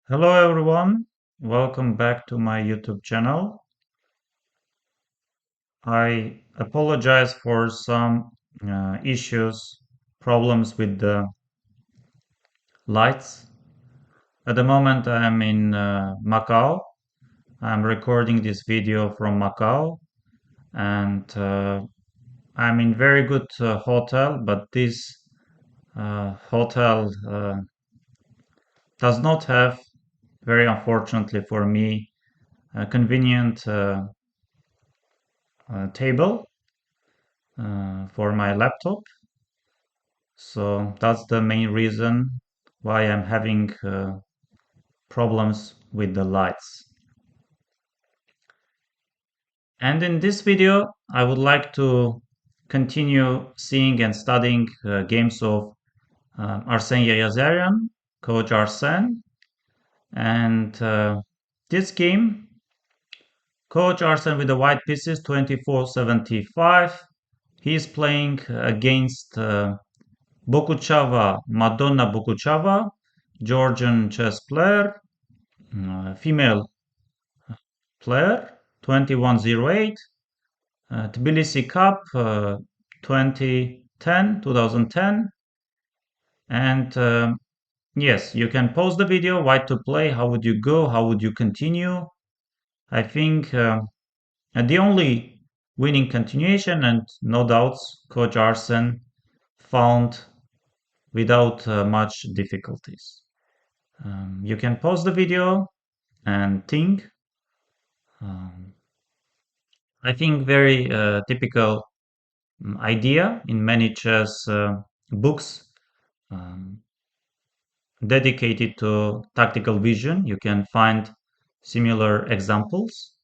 Hello everyone, welcome back to my YouTube channel. I apologize for some problems with the lights. At the moment I am in Macau. I'm recording this video from Macau and I'm in very good hotel, but this hotel does not have, very unfortunately for me, a convenient table for my laptop. So that's the main reason why I'm having problems with the lights. And in this video, I would like to continue seeing and studying games of Arsen Yegiazarian, Coach Arsen. And this game, Coach Arsen with the white pieces, 24-75. He is playing against Bokuchava, Madonna Bokuchava, Georgian chess player, female player, 2108, Tbilisi Cup 2010. And yes, you can pause the video, white to play, how would you go, how would you continue. I think the only winning continuation, and no doubts, Coach Arsen found without much difficulties. You can pause the video and think. Um, I think very typical idea in many chess books um, dedicated to tactical vision. You can find similar examples.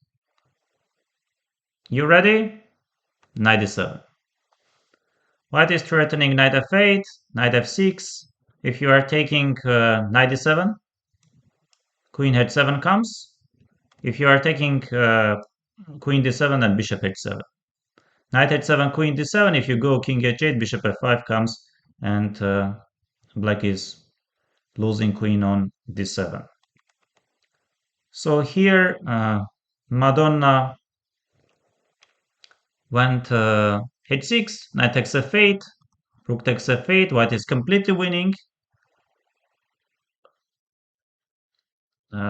You ready? Knight e7. White is threatening knight f8, knight f6. If you are taking knight e7, queen h7 comes. If you are taking queen d7, then bishop h7. Knight h7, queen d7. If you go king h8, bishop f5 comes, and black is losing queen on d7. So here Madonna went h6, knight takes f8, rook takes f8. White is completely winning.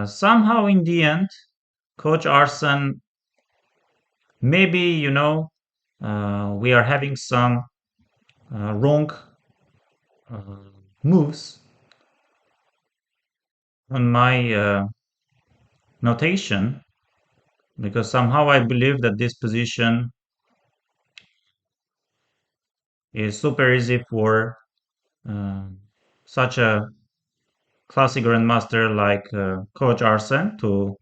Somehow in the end, Coach Arsen, maybe, we are having some wrong moves on my notation, because somehow I believe that this position is super easy for such a classic grandmaster like Coach Arsen to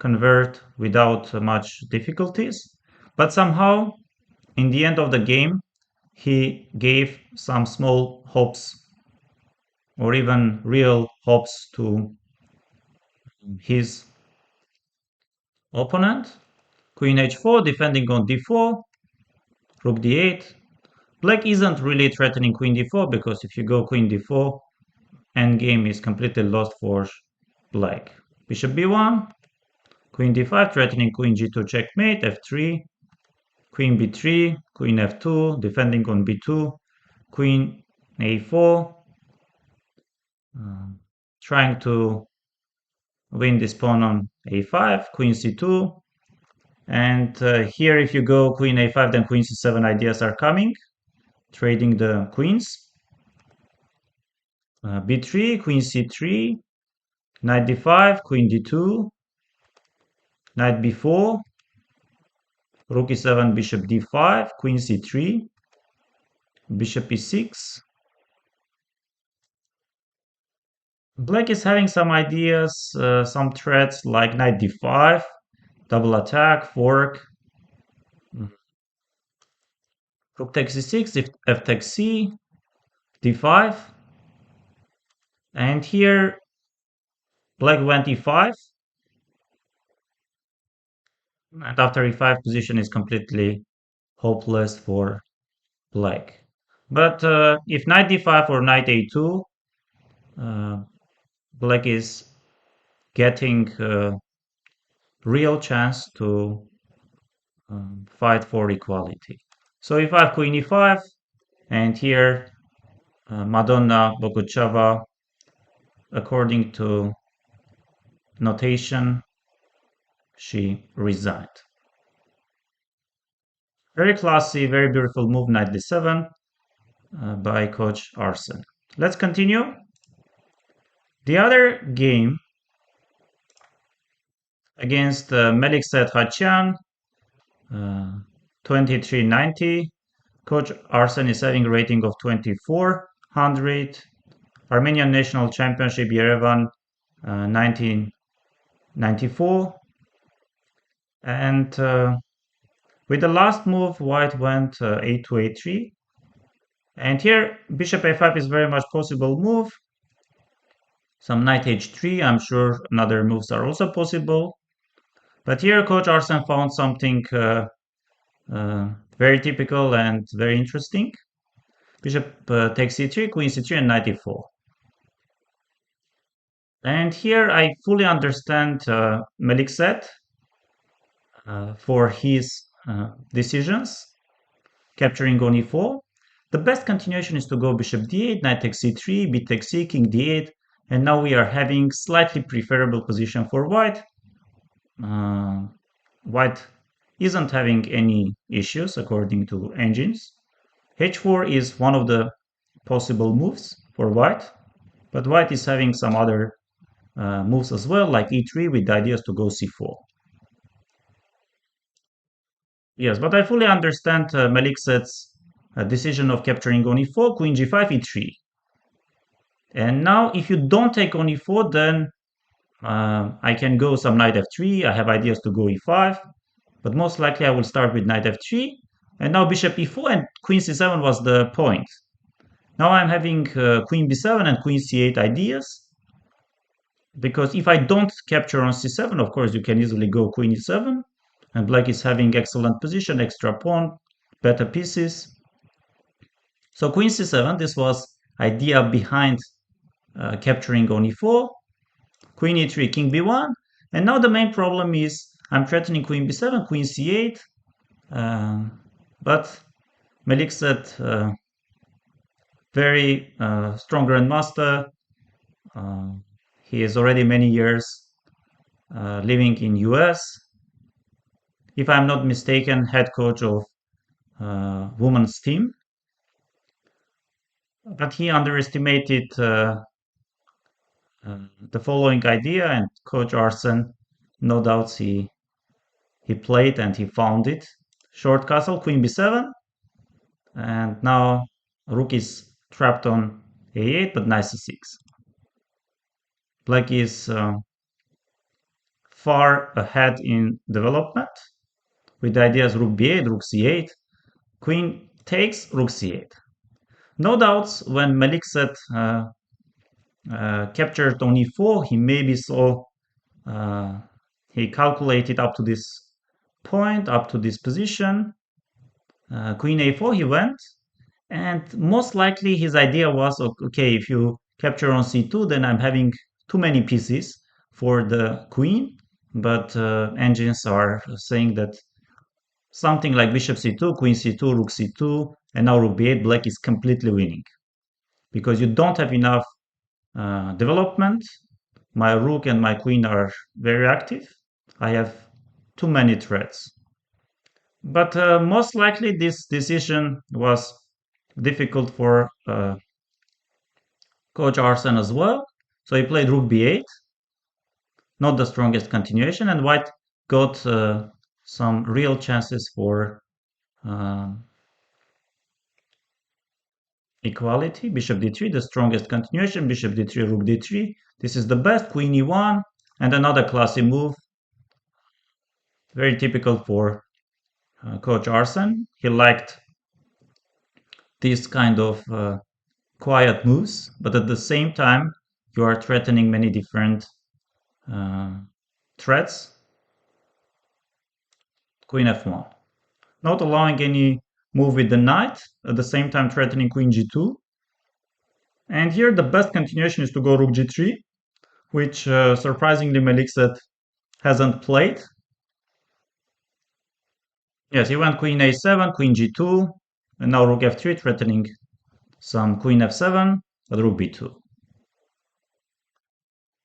convert without much difficulties. But somehow, in the end of the game, he gave some small hopes or even real hopes to his opponent. Queen h4, defending on d4, rook d8. Black isn't really threatening queen d4, because if you go queen d4, endgame is completely lost for black. Bishop b1, queen d5, threatening queen g2, checkmate, f3, queen b3, queen f2, defending on b2, queen a4, trying to win this pawn on a5, queen c2, and here if you go queen a5, then queen c7 ideas are coming, trading the queens. b3, queen c3, knight d5, queen d2, knight b4, rook e7, bishop d5, queen c3, bishop e6. Black is having some ideas, some threats like knight d5, double attack, fork, rook takes c6, f takes c, d5, and here black went e5, and after e5 position is completely hopeless for black. But if knight d5 or knight a2, black is getting a real chance to fight for equality. So e5, queen e5, and here Madonna Boguchava, according to notation, she resigned. Very classy, very beautiful move, knight d7 by coach Arsen. Let's continue. The other game against Melikset Hachian, 2390. Coach Arsen is having a rating of 2400. Armenian National Championship Yerevan, 1994. And with the last move, white went a2, a3. And here, bishop a5 is very much possible move. Some knight h3, I'm sure other moves are also possible. But here, coach Arsen found something very typical and very interesting. Bishop takes c3, queen c3, and knight e4. And here I fully understand Melikset for his decisions, capturing on e4. The best continuation is to go bishop d8, knight takes c3, b takes c, king d8, and now we are having slightly preferable position for white. White isn't having any issues according to engines. h4 is one of the possible moves for white, but white is having some other moves as well, like e3 with the ideas to go c4. Yes, but I fully understand Melikset's decision of capturing on e4, queen g5, e3. And now if you don't take on e4, then I can go some knight f3. I have ideas to go e5, but most likely I will start with knight f3. And now bishop e4 and queen c7 was the point. Now I'm having queen b7 and queen c8 ideas. Because if I don't capture on c7, of course, you can easily go queen e7. And black is having excellent position, extra pawn, better pieces. So queen c7, this was idea behind capturing on e4. Queen e3, king b1. And now the main problem is I'm threatening queen b7, queen c8. But Melikset, very strong grandmaster. He is already many years living in US. If I'm not mistaken, head coach of women's team. But he underestimated the following idea, and coach Arsen, no doubts he played and he found it. Short castle, queen b7, and now rook is trapped on a8, but knight c6. Black is far ahead in development with the ideas rook b8, rook c8, queen takes, rook c8. No doubts when Melikset captured on e4, he maybe saw, he calculated up to this point, up to this position. Queen a4 he went, and most likely his idea was, okay, if you capture on c2, then I'm having too many pieces for the queen, but engines are saying that something like bishop c2, queen c2, rook c2, and now rook b8, black is completely winning. Because you don't have enough development. My rook and my queen are very active. I have too many threats. But most likely this decision was difficult for coach Arsen as well. So he played rook b8, not the strongest continuation, and white got some real chances for equality. Bishop d3, the strongest continuation, bishop d3, rook d3. This is the best, queen e1, and another classy move. Very typical for coach Arsen. He liked this kind of quiet moves, but at the same time, you are threatening many different threats. Queen f1. Not allowing any move with the knight, at the same time threatening queen g2. And here the best continuation is to go rook g3. which surprisingly Melikset hasn't played. Yes, he went queen a7, queen g2, and now rook f3, threatening some queen f7, but rook b2.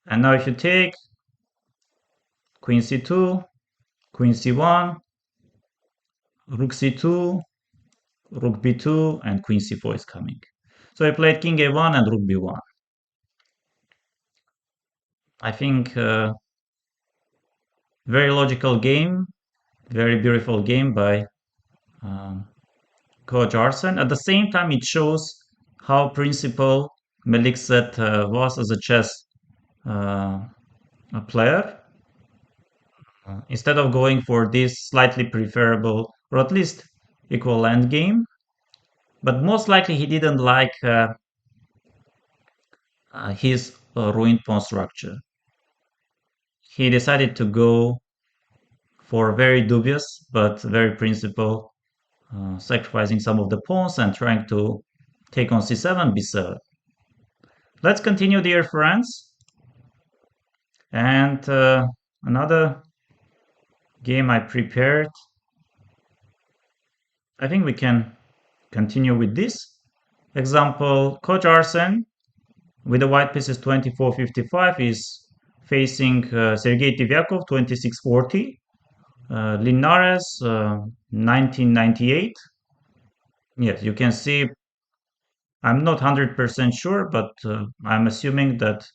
And now if you take queen c2, queen c1, rook c2, rook b2, and queen c4 is coming. So I played king a1 and rook b1. I think very logical game, very beautiful game by Coach Arsen. At the same time, it shows how principled Melikset was as a chess a player. Instead of going for this slightly preferable, or at least equal endgame, but most likely he didn't like his ruined pawn structure. He decided to go for very dubious but very principled, sacrificing some of the pawns and trying to take on c7, b7. Let's continue, dear friends. And another game I prepared. I think we can continue with this. Example, Coach Arsen with the white pieces 24-55 is facing Sergei Tivyakov 26-40, Linares 1998. Yes, you can see, I'm not 100% sure, but I'm assuming that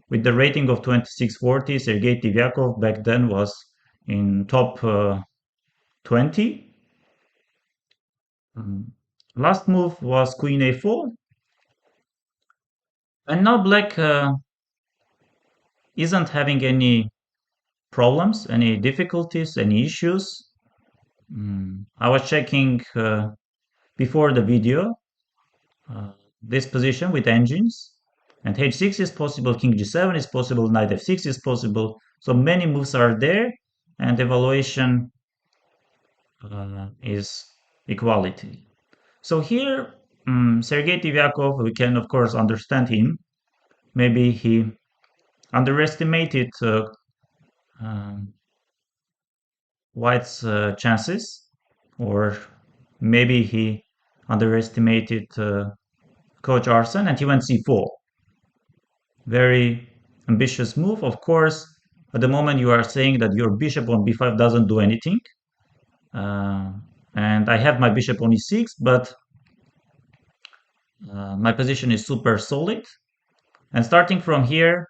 with the rating of 26-40, Sergei Tivyakov back then was in top 20. Last move was queen a4. And now black isn't having any problems, any difficulties, any issues. I was checking before the video this position with engines, and h6 is possible, king g7 is possible, knight f6 is possible. So many moves are there, and evaluation is equality. So here, Sergei Tivyakov, we can of course understand him. Maybe he underestimated White's chances, or maybe he underestimated Coach Arsen and he went c4. Very ambitious move. Of course, at the moment you are saying that your bishop on b5 doesn't do anything. And I have my bishop on e6, but my position is super solid. And starting from here,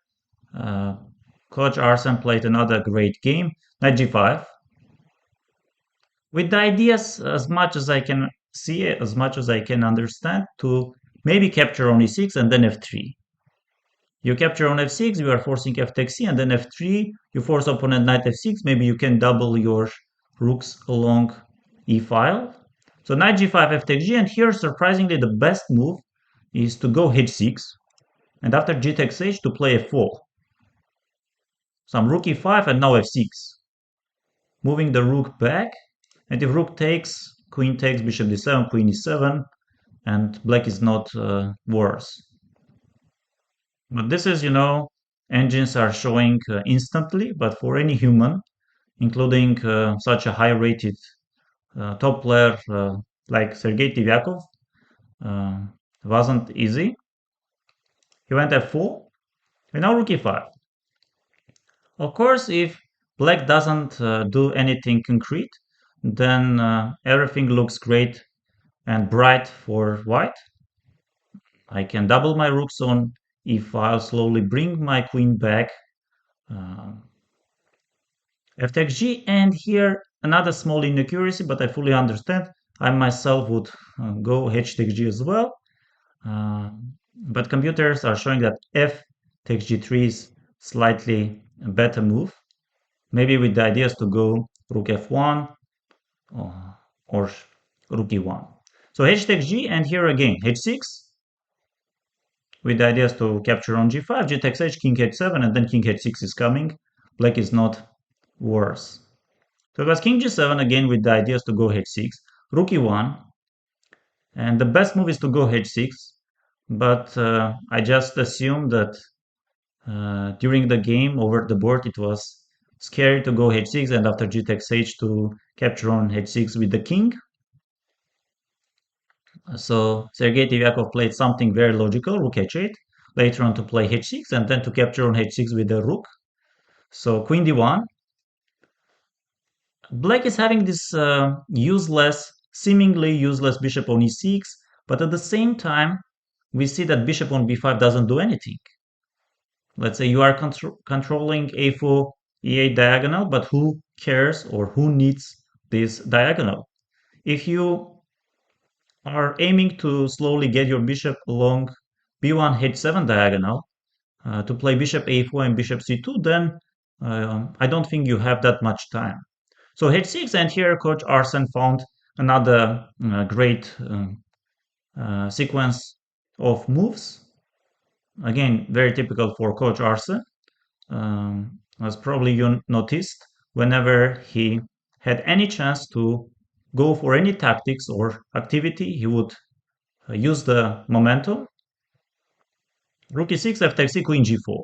Coach Arsen played another great game, knight g5. With the ideas, as much as I can see it, as much as I can understand, to maybe capture on e6 and then f3. You capture on f6, you are forcing f takes c, and then f3, you force opponent knight f6, maybe you can double your rooks along e file. So knight g5, f takes g, and here surprisingly the best move is to go h6, and after g takes h to play f4. Some rook e5 and now f6. Moving the rook back, and if rook takes, queen takes, bishop d7, queen e7, and black is not worse. But this is, engines are showing instantly, but for any human, including such a high-rated top player like Sergei Tivyakov, wasn't easy. He went f4, and now rook e5. Of course, if black doesn't do anything concrete, then everything looks great and bright for white. I can double my rooks on e file, slowly bring my queen back, f takes g, and here another small inaccuracy, but I fully understand. I myself would go h takes g as well, but computers are showing that f takes g3 is slightly a better move, maybe with the ideas to go rook f1 or rook e1. So h takes g, and here again h6, with the ideas to capture on g5, g takes h, king h7, and then king h6 is coming. Black is not worse. So it was king g7 again with the ideas to go h6, rook e1, and the best move is to go h6, but I just assume that during the game over the board, it was scary to go h6 and after g takes h to capture on h6 with the king. So Sergei Tivyakov played something very logical, rook h8, later on to play h6 and then to capture on h6 with the rook. So queen d1. Black is having this seemingly useless bishop on e6, but at the same time, we see that bishop on b5 doesn't do anything. Let's say you are controlling a4, e8 diagonal, but who cares or who needs this diagonal? If you are aiming to slowly get your bishop along b1 h7 diagonal to play bishop a4 and bishop c2, then I don't think you have that much time. So h6, and here coach Arsen found another great sequence of moves. Again, very typical for coach Arsen. As probably you noticed, whenever he had any chance to go for any tactics or activity, he would use the momentum. Rook e6, f takes c, queen g4.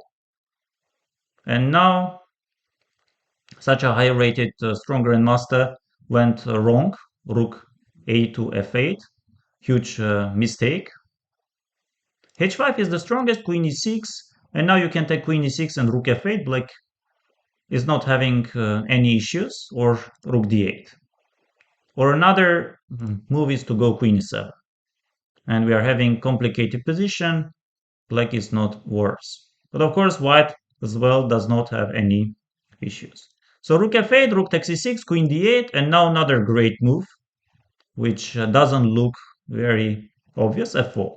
And now such a high-rated strong grandmaster went wrong. Rook a to f8, huge mistake. h5 is the strongest, queen e6, and now you can take queen e6 and rook f8. Black is not having any issues, or rook d8. Or another move is to go queen e7. And we are having complicated position. Black is not worse. But of course, white as well does not have any issues. So rook f8, rook takes e6, queen d8, and now another great move, which doesn't look very obvious, f4.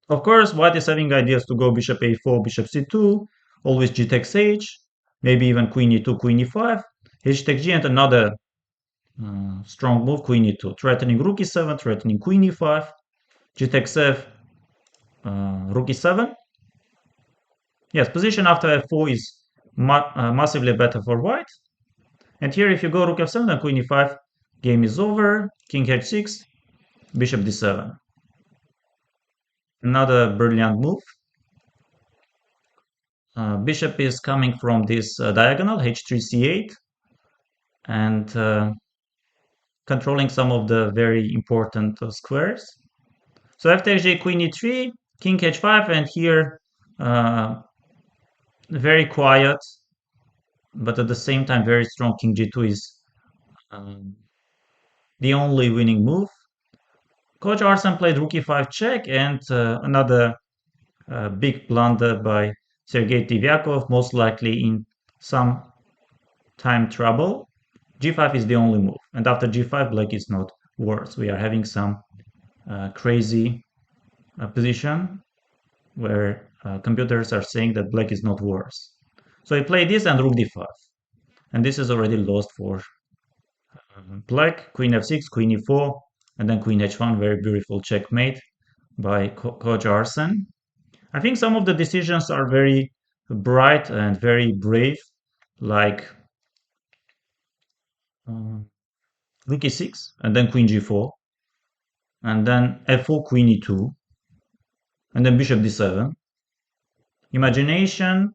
Of course, white is having ideas to go bishop a4, bishop c2, always g takes h, maybe even queen e2, queen e5, h takes g, and another strong move, queen e2, threatening rook e7, threatening queen e5, g takes f, rook e7. Yes, position after f4 is massively better for white. And here, if you go rook f7 and queen e5, game is over. King h6, bishop d7. Another brilliant move. Bishop is coming from this diagonal, h3, c8, and controlling some of the very important squares. So f takes g, queen e3, king h5, and here very quiet, but at the same time very strong king g2 is the only winning move. Coach Arsen played rook e5 check, and another big blunder by Sergei Tivyakov, most likely in some time trouble. g5 is the only move, and after g5, black is not worse. We are having some crazy position where computers are saying that black is not worse. So he played this and rook d5, and this is already lost for black. Queen f6, queen e4, and then queen h1, very beautiful checkmate by Coach Arsen. I think some of the decisions are very bright and very brave, like rook e6, and then queen g4, and then f4, queen e2, and then bishop d7. Imagination,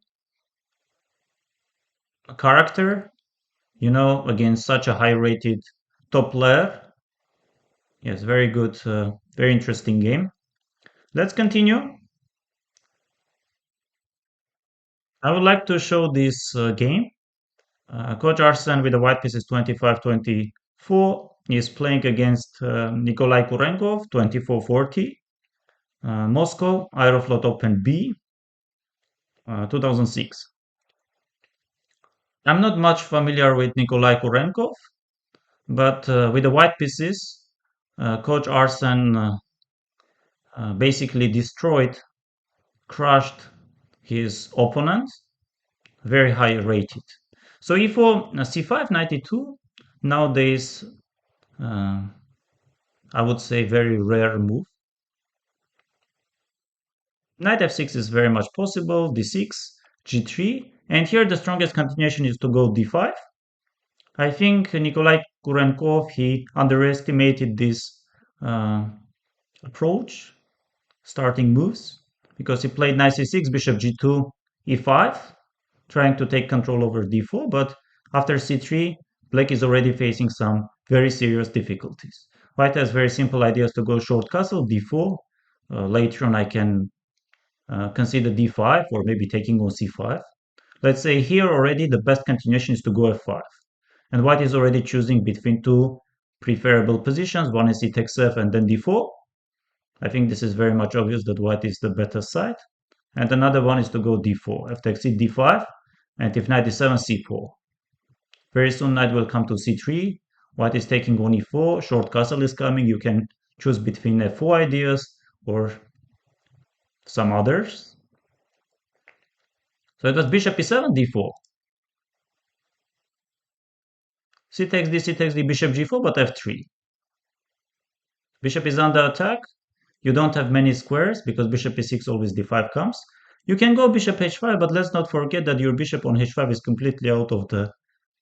character, against such a high-rated top player. Yes, very good, very interesting game. Let's continue. I would like to show this game. Coach Arsen with the white pieces 25-24 is playing against Nikolai Kurenkov 24-40. Moscow Aeroflot Open B 2006. I'm not much familiar with Nikolai Kurenkov, but with the white pieces, Coach Arsen basically destroyed, crushed his opponent, very high rated. So e4, c5, 92, nowadays, I would say very rare move. Knight f6 is very much possible, d6, g3, and here the strongest continuation is to go d5. I think Nikolai Kurenkov, he underestimated this approach, starting moves. because he played knight c6, bishop g2, e5, trying to take control over d4, but after c3, black is already facing some very serious difficulties. White has very simple ideas to go short castle, d4. Later on I can consider d5 or maybe taking on c5. Let's say here already the best continuation is to go f5. And white is already choosing between two preferable positions. One is e takes f and then d4. I think this is very much obvious that white is the better side. And another one is to go d4, f takes e, d5, and if knight d7, c4. Very soon knight will come to c3. White is taking on e4, short castle is coming. You can choose between f4 ideas or some others. So it was bishop e7, d4. C takes d, bishop g4, but f3. Bishop is under attack. You don't have many squares because bishop e6 always d5 comes. You can go bishop h5, but let's not forget that your bishop on h5 is completely out of the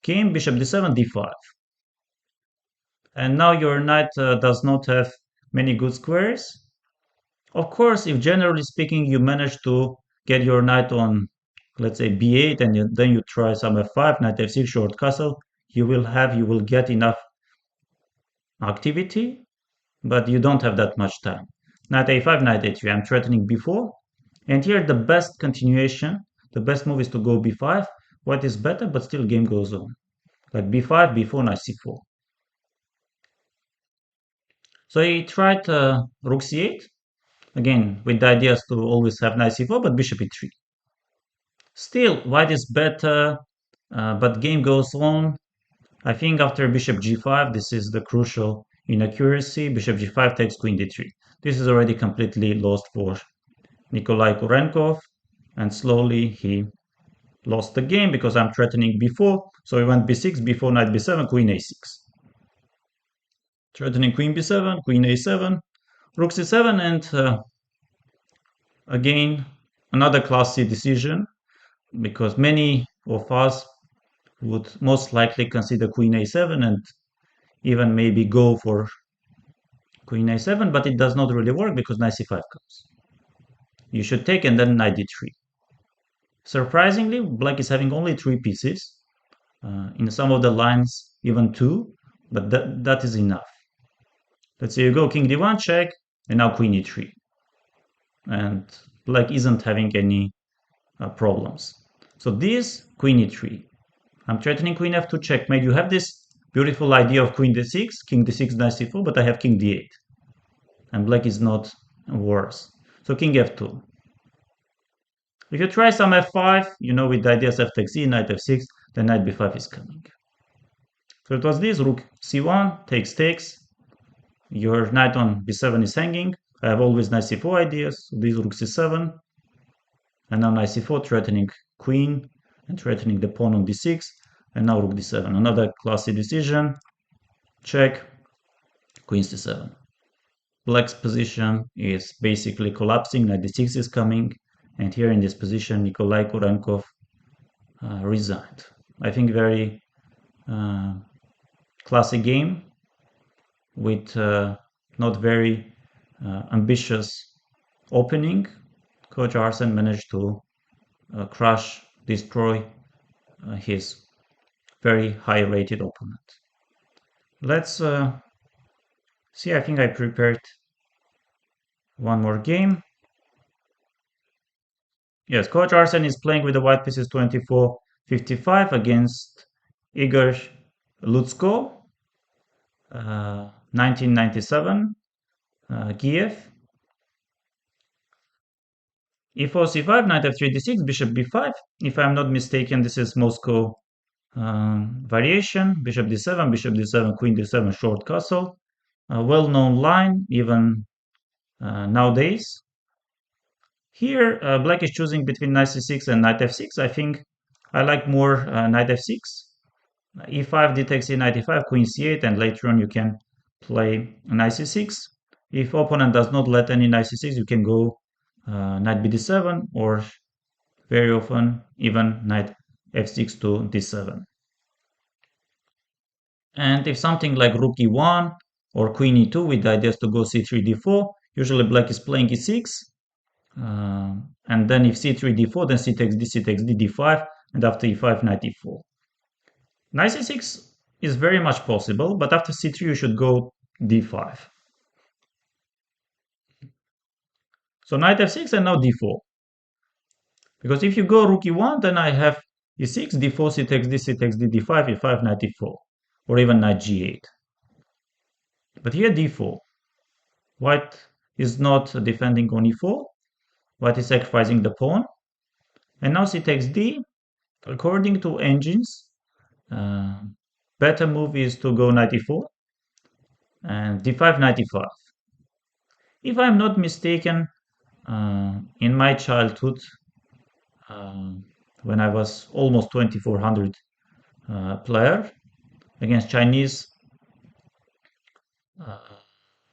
game. Bishop d7, d5. And now your knight does not have many good squares. Of course, if generally speaking you manage to get your knight on, let's say, b8, and then you try some f5, knight f6, short castle, you will get enough activity, but you don't have that much time. Knight a5, knight a3, I'm threatening b4, and here the best continuation, the best move is to go b5. White is better, but still game goes on. Like b5, b4, knight c4. So he tried rook c8, again with the ideas to always have knight c4, but bishop e3. Still, white is better, but game goes on. I think after bishop g5, this is the crucial inaccuracy. Bishop g5 takes queen d3. This is already completely lost for Nikolai Kurenkov, and slowly he lost the game because I'm threatening b4. So he went b6, b4, knight b7, queen a6. Threatening queen b7, queen a7, rook c7, and again another classy decision, because many of us would most likely consider queen a7 and even maybe go for queen a7, but it does not really work because knight c5 comes. You should take and then knight d3. Surprisingly, black is having only 3 pieces. In some of the lines, even 2, but that is enough. Let's say you go king d1, check, and now queen e3. And black isn't having any problems. So this, queen e3. I'm threatening queen f2, checkmate. You have this beautiful idea of queen d6, king d6, knight c4, but I have king d8. And black is not worse. So king f2. If you try some f5, you know, with the ideas f takes e, knight f6, then knight b5 is coming. So it was this, rook c1, takes. Your knight on b7 is hanging. I have always knight c4 ideas. So this rook c7. And now knight c4, threatening queen and threatening the pawn on d6. And now rook d7. Another classy decision. Check. Queen c7. Black's position is basically collapsing. Knight d6 is coming. And here in this position, Nikolai Kurenkov resigned. I think very classy game with not very ambitious opening. Coach Arsen managed to crush, destroy his very high-rated opponent. Let's see. I think I prepared one more game. Yes, Coach Arsen is playing with the white pieces 24-55 against Igor Lutsko, 1997, Kiev. e4, c5, knight f3, d6, bishop b5. If I'm not mistaken, this is Moscow variation. Bishop d7, queen d7, short castle. A well-known line, even nowadays. Here, black is choosing between knight c6 and knight f6. I think I like more knight f6. e5, d takes e, knight e5, queen c8, and later on you can play knight c6. If opponent does not let any knight c6, you can go knight bd7, or very often even knight f6 to d7. And if something like rook e1 or queen e2 with the ideas to go c3, d4, usually black is playing e6. and then if c3 d4, then c takes d d5, and after e5 knight e4. Knight c6 is very much possible, but after c3 you should go d5. So knight f6 and now d4. Because if you go rook e1, then I have e6, d4, c takes d d5, e5, knight e4, or even knight g8. But here d4. White is not defending on e4. White is sacrificing the pawn. And now c takes d. According to engines, better move is to go knight e4 and d5, knight e5. If I'm not mistaken, in my childhood, when I was almost 2400 player against Chinese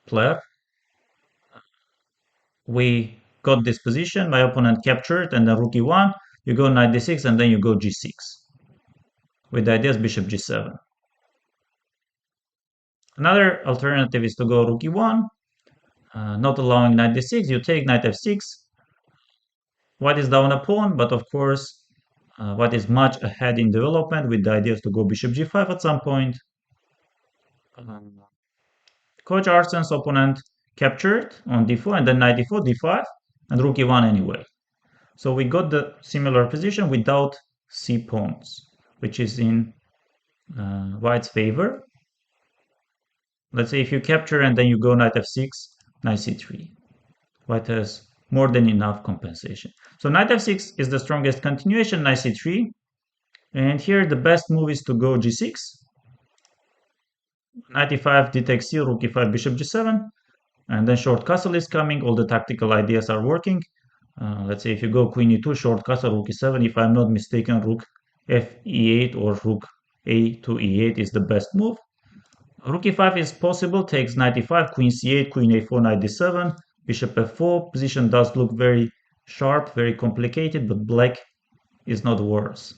player, we got this position, my opponent captured, and then rook e1, you go knight d6, and then you go g6 with the ideas bishop g7. Another alternative is to go rook e1, not allowing knight d6, you take knight f6. White is down a pawn, but of course white is much ahead in development with the ideas to go bishop g5 at some point. Coach Arsen's opponent captured on d4 and then knight d4, d5, and rook e1 anyway. So we got the similar position without c pawns, which is in white's favor. Let's say if you capture and then you go knight f6, knight c3. White has more than enough compensation. So knight f6 is the strongest continuation, knight c3. And here the best move is to go g6. Knight e5, d takes c, rook e5, bishop g7. And then short castle is coming. All the tactical ideas are working. Let's say if you go queen e2, short castle, rook e7. If I'm not mistaken, rook f e8 or rook a to e8 is the best move. Rook e5 is possible, takes knight e5, queen c8, queen a4, knight d7, bishop f4. Position does look very sharp, very complicated, but black is not worse.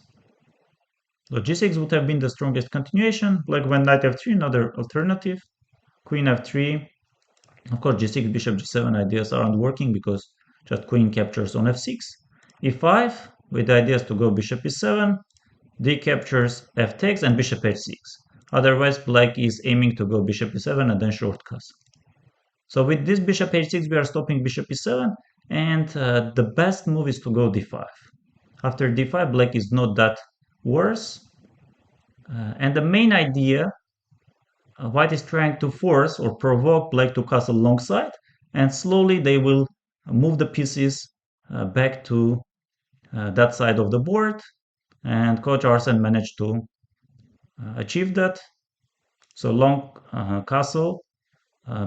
So g6 would have been the strongest continuation. Black went knight f3, another alternative. Queen f3. Of course, g6, bishop g7 ideas aren't working because just queen captures on f6. e5 with the ideas to go bishop e7. D captures f takes and bishop h6. Otherwise, black is aiming to go bishop e7 and then short castle. So with this bishop h6, we are stopping bishop e7, and the best move is to go d5. After d5, black is not that worse. And the main idea, white is trying to force or provoke black to castle long side, and slowly they will move the pieces back to that side of the board, and Coach Arsen managed to achieve that. So long castle,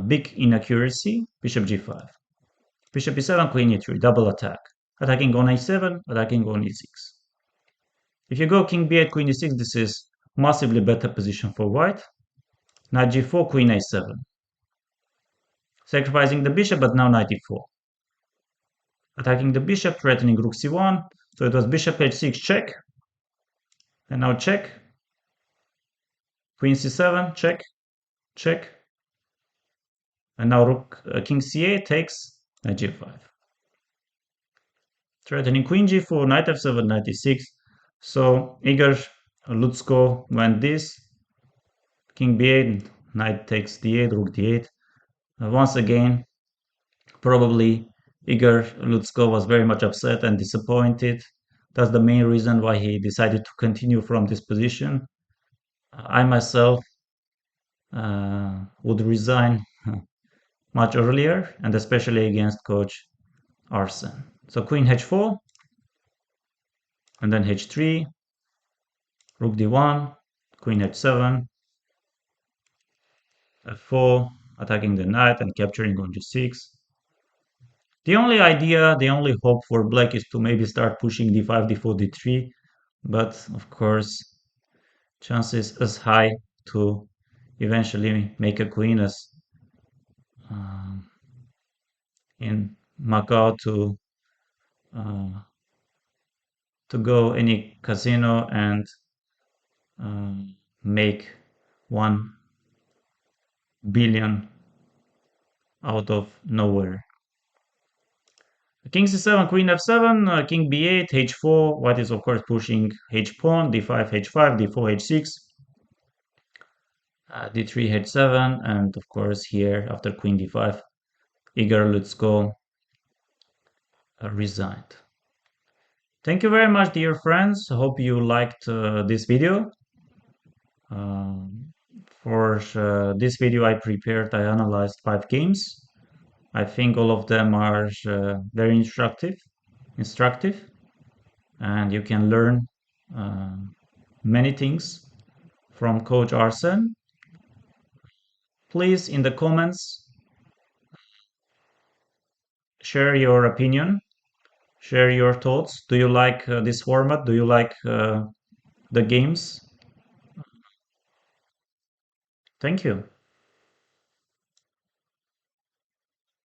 big inaccuracy, bishop g5. Bishop e7, queen e3, double attack. Attacking on a7, attacking on e6. If you go king b8, queen e6, this is massively better position for white. Knight g4, queen a7. Sacrificing the bishop, but now knight e4. Attacking the bishop, threatening rook c1. So it was bishop h6, check. And now check. Queen c7, check, check. And now rook king c8 takes knight g5. Threatening queen g4, knight f7, knight e6. So Igor Lutsko went this. King b8, knight takes d8, rook d8. Once again, probably Igor Lutsko was very much upset and disappointed. That's the main reason why he decided to continue from this position. I myself would resign much earlier, and especially against Coach Arsen. So queen h4, and then h3, rook d1, queen h7, f4, attacking the knight and capturing on g6. The only idea, the only hope for black is to maybe start pushing d5, d4, d3, but of course, chances as high to eventually make a queen as in Macau to go any casino and make 1 billion out of nowhere. King c7, queen f7, king b8, h4. White is of course pushing h pawn, d5, h5, d4, h6, d3, h7, and of course here after queen d5, Igor Lutsko resigned. Thank you very much, dear friends. Hope you liked this video. For this video I prepared, I analyzed 5 games. I think all of them are very instructive, and you can learn many things from Coach Arsen. Please, in the comments, share your opinion, share your thoughts. Do you like this format? Do you like the games? Thank you.